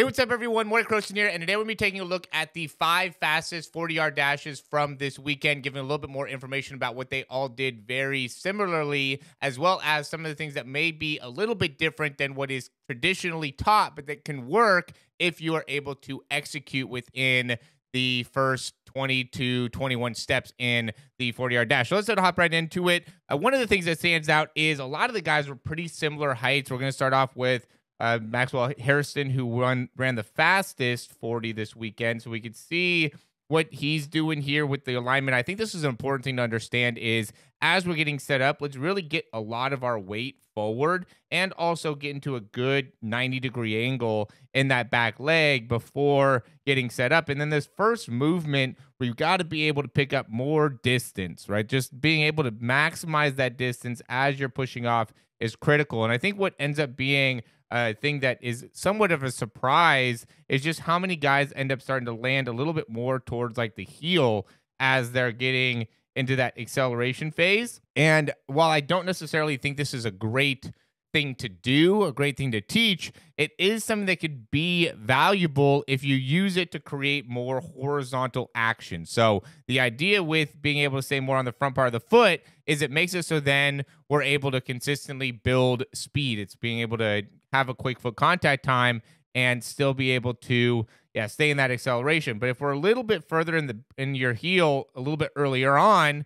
Hey, what's up, everyone? Morning Croson here, and today we'll be taking a look at the 5 fastest 40-yard dashes from this weekend, giving a little bit more information about what they all did very similarly, as well as some of the things that may be a little bit different than what is traditionally taught, but that can work if you are able to execute within the first 20 to 21 steps in the 40-yard dash. So let's hop right into it. One of the things that stands out is a lot of the guys were pretty similar heights. We're going to start off with Maxwell Harrison, who ran the fastest 40 this weekend. So we could see what he's doing here with the alignment. I think this is an important thing to understand is as we're getting set up, let's really get a lot of our weight forward and also get into a good 90-degree angle in that back leg before getting set up. And then this first movement, we've got to be able to pick up more distance, right? Just being able to maximize that distance as you're pushing off is critical. And I think what ends up being thing that is somewhat of a surprise is just how many guys end up starting to land a little bit more towards like the heel as they're getting into that acceleration phase. And while I don't necessarily think this is a great thing to do, a great thing to teach, it is something that could be valuable if you use it to create more horizontal action. So the idea with being able to stay more on the front part of the foot is it makes it so then we're able to consistently build speed. It's being able to have a quick foot contact time and still be able to stay in that acceleration. But if we're a little bit further in your heel a little bit earlier on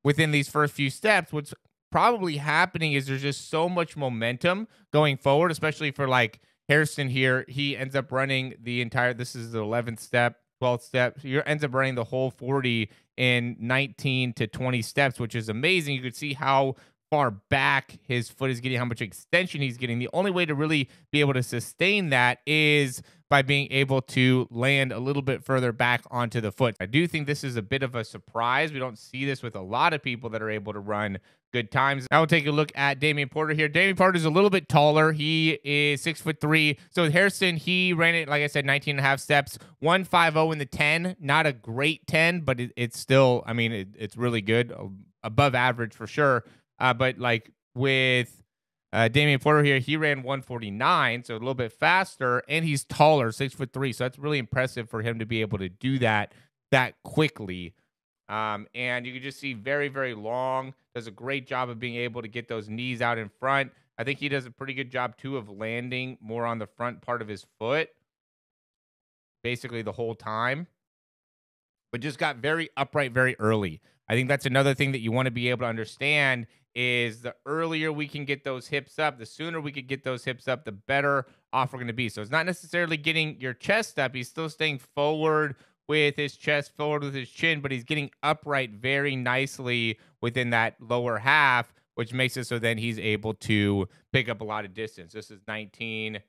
within these first few steps, what's probably happening is there's just so much momentum going forward, especially for like Harrison here. He ends up running the entire, this is the 11th step, 12th step. So he ends up running the whole 40 in 19 to 20 steps, which is amazing. You could see how far back his foot is getting, how much extension he's getting. The only way to really be able to sustain that is by being able to land a little bit further back onto the foot. I do think this is a bit of a surprise. We don't see this with a lot of people that are able to run good times. Now we'll take a look at Damian Porter here. Damian Porter is a little bit taller. He is 6'3". So with Harrison, he ran it, like I said, 19 and a half steps, 150 in the 10. Not a great 10, but it's still, I mean, it's really good, above average for sure. But like with Damian Porter here, he ran 149, so a little bit faster, and he's taller, 6'3". So that's really impressive for him to be able to do that quickly. And you can just see very, very long. Does a great job of being able to get those knees out in front. I think he does a pretty good job too of landing more on the front part of his foot, basically the whole time. But just got very upright very early. I think that's another thing that you want to be able to understand is the earlier we can get those hips up, the sooner we could get those hips up, the better off we're going to be. So it's not necessarily getting your chest up. He's still staying forward with his chest, forward with his chin, but he's getting upright very nicely within that lower half, which makes it so then he's able to pick up a lot of distance. This is 19,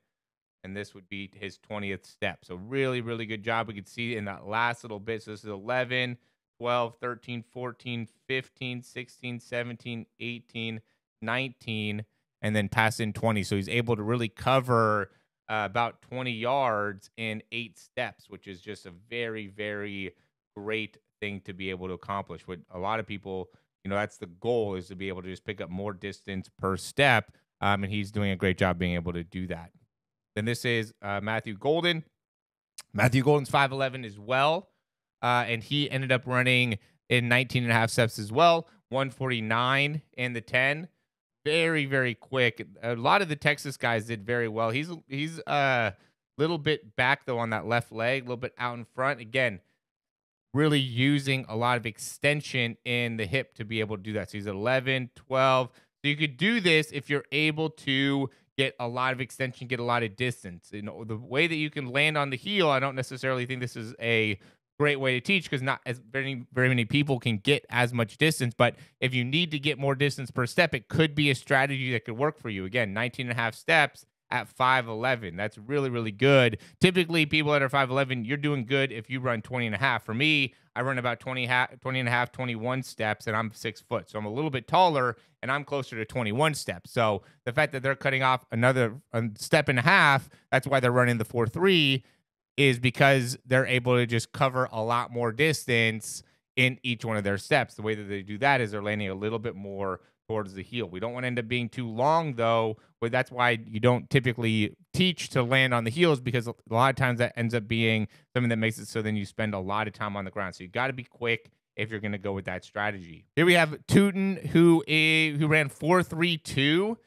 and this would be his 20th step. So really, really good job. We could see in that last little bit. So this is 11, 12, 13, 14, 15, 16, 17, 18, 19, and then pass in 20. So he's able to really cover about 20 yards in 8 steps, which is just a very, very great thing to be able to accomplish. What a lot of people, that's the goal, is to be able to just pick up more distance per step. And he's doing a great job being able to do that. Then this is Matthew Golden. Matthew Golden's 5'11" as well. And he ended up running in 19 and a half steps as well, 149 in the 10. Very, very quick. A lot of the Texas guys did very well. He's a little bit back, though, on that left leg, a little bit out in front. Again, really using a lot of extension in the hip to be able to do that. So he's 11, 12. So you could do this if you're able to get a lot of extension, get a lot of distance. The way that you can land on the heel, I don't necessarily think this is a great way to teach because not as very many people can get as much distance. But if you need to get more distance per step, it could be a strategy that could work for you. Again, 19 and a half steps at 5'11". That's really, really good. Typically, people that are 5'11", you're doing good if you run 20 and a half. For me, I run about 20 and a half, 21 steps, and I'm 6 foot. So I'm a little bit taller, and I'm closer to 21 steps. So the fact that they're cutting off another step and a half, that's why they're running the 4.3, is because they're able to just cover a lot more distance in each one of their steps. The way that they do that is they're landing a little bit more towards the heel. We don't want to end up being too long though, but that's why you don't typically teach to land on the heels, because a lot of times that ends up being something that makes it so then you spend a lot of time on the ground. So you got to be quick if you're going to go with that strategy. Here we have Tootin, who ran 4.32.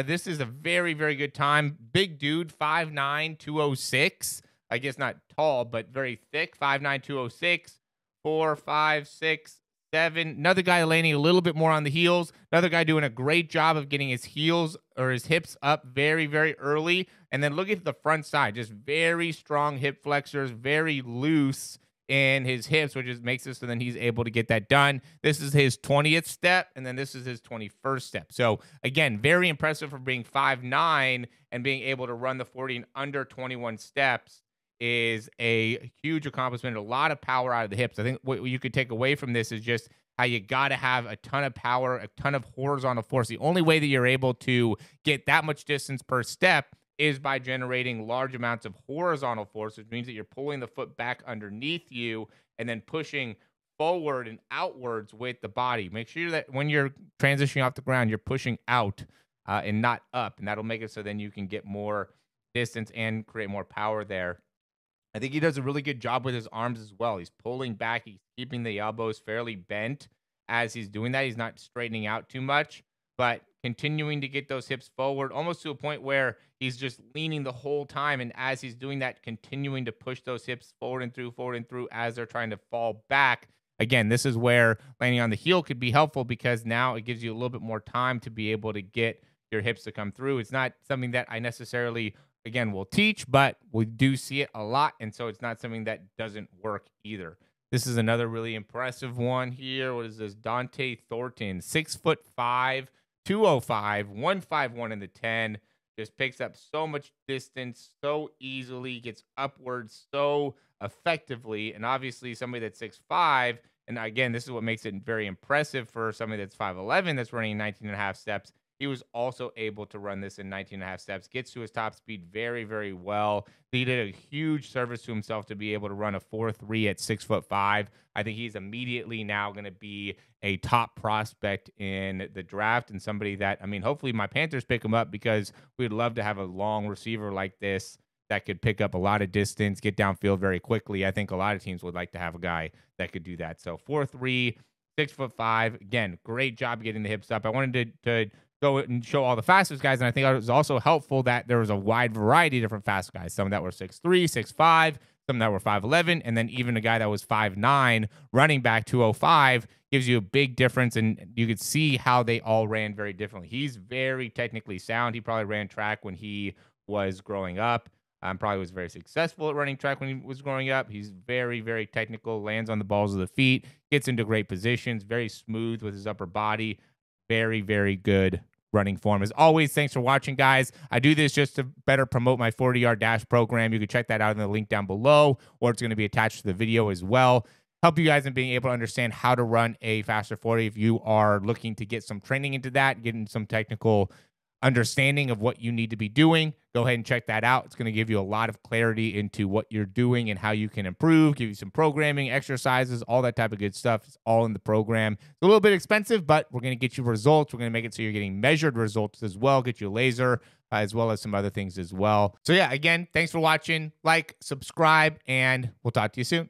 This is a very, very good time. Big dude, 5'9", 206. I guess not tall, but very thick. 5'9", 206. 4, 5, 6, 7. Another guy landing a little bit more on the heels. Another guy doing a great job of getting his heels or his hips up very, very early. And then look at the front side. Just very strong hip flexors, very loose in his hips, which just makes it so then he's able to get that done. This is his 20th step, and then this is his 21st step. So again, very impressive for being 5'9" and being able to run the 40 in under 21 steps is a huge accomplishment. A lot of power out of the hips. I think what you could take away from this is just how you got to have a ton of power, a ton of horizontal force. The only way that you're able to get that much distance per step is by generating large amounts of horizontal force, which means that you're pulling the foot back underneath you and then pushing forward and outwards with the body. Make sure that when you're transitioning off the ground, you're pushing out and not up, and that'll make it so then you can get more distance and create more power there. I think he does a really good job with his arms as well. He's pulling back. He's keeping the elbows fairly bent as he's doing that. He's not straightening out too much, but continuing to get those hips forward almost to a point where he's just leaning the whole time. And as he's doing that, continuing to push those hips forward and through as they're trying to fall back. Again, this is where landing on the heel could be helpful, because now it gives you a little bit more time to be able to get your hips to come through. It's not something that I necessarily, again, will teach, but we do see it a lot. And so it's not something that doesn't work either. This is another really impressive one here. What is this? Dante Thornton, 6'5", 205, 151 in the 10. Just picks up so much distance so easily, gets upwards so effectively. And obviously somebody that's 6'5", and again, this is what makes it very impressive for somebody that's 5'11", that's running 19 and a half steps. He was also able to run this in 19 and a half steps, gets to his top speed very, very well. He did a huge service to himself to be able to run a 4.3 at 6'5". I think he's immediately now going to be a top prospect in the draft, and somebody that, I mean, hopefully my Panthers pick him up, because we'd love to have a long receiver like this that could pick up a lot of distance, get downfield very quickly. I think a lot of teams would like to have a guy that could do that. So 4'3", 6'5". Again, great job getting the hips up. I wanted to go and show all the fastest guys, and I think it was also helpful that there was a wide variety of different fast guys. Some that were 6'3", 6'5", some that were 5'11", and then even a guy that was 5'9", running back 205, gives you a big difference, and you could see how they all ran very differently. He's very technically sound. He probably ran track when he was growing up. Probably was very successful at running track when he was growing up. He's very, very technical, lands on the balls of the feet, gets into great positions, very smooth with his upper body. Very, very good running form. As always, thanks for watching, guys. I do this just to better promote my 40-yard dash program. You can check that out in the link down below, or it's going to be attached to the video as well. Help you guys in being able to understand how to run a faster 40 if you are looking to get some training into that, getting some technical understanding of what you need to be doing. Go ahead and check that out. It's going to give you a lot of clarity into what you're doing and how you can improve, give you some programming, exercises, all that type of good stuff. It's all in the program. It's a little bit expensive, but we're going to get you results. We're going to make it so you're getting measured results as well, get you a laser, as well as some other things as well. So yeah, again, thanks for watching. Like, subscribe, and we'll talk to you soon.